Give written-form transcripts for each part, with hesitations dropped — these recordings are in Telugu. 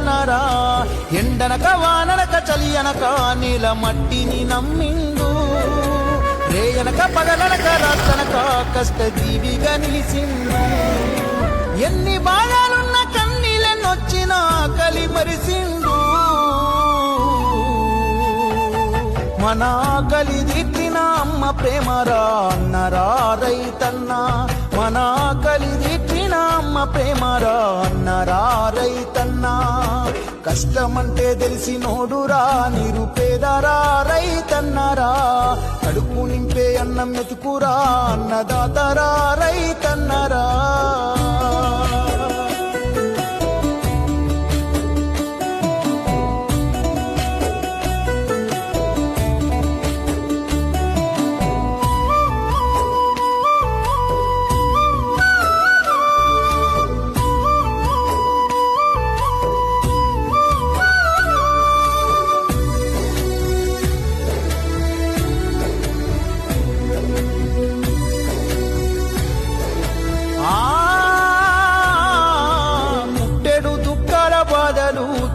రైతన్నరా ఎండనక వాననక చలి అనక నీల మట్టిని నమ్మిండు రేయనక పగలనక రాత్రనక కష్టజీవిగా నిలిచిండు ఎన్ని బాధలున్న కన్నీళ్ళెన్నొచ్చినా ఆకలి మరిసిండు మన ఆకలి తీర్చిన అమ్మ ప్రేమరా అన్నరా రైతన్నా మన ఆకలి తీర్చిన అమ్మ ప్రేమరా అన్నరా రైతన్నా కష్టమంటే తెలిసినోడురా నిరుపేదరా రైతన్నరా కడుపు నింపే అన్నం మెతుకురా అన్నదాతరా రైతన్నరా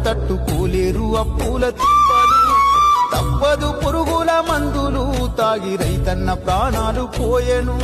తట్టుకోలేరు అప్పుల తిప్పలు తప్పదు పురుగుల మందులు తాగి రైతన్న ప్రాణాలు పోయెను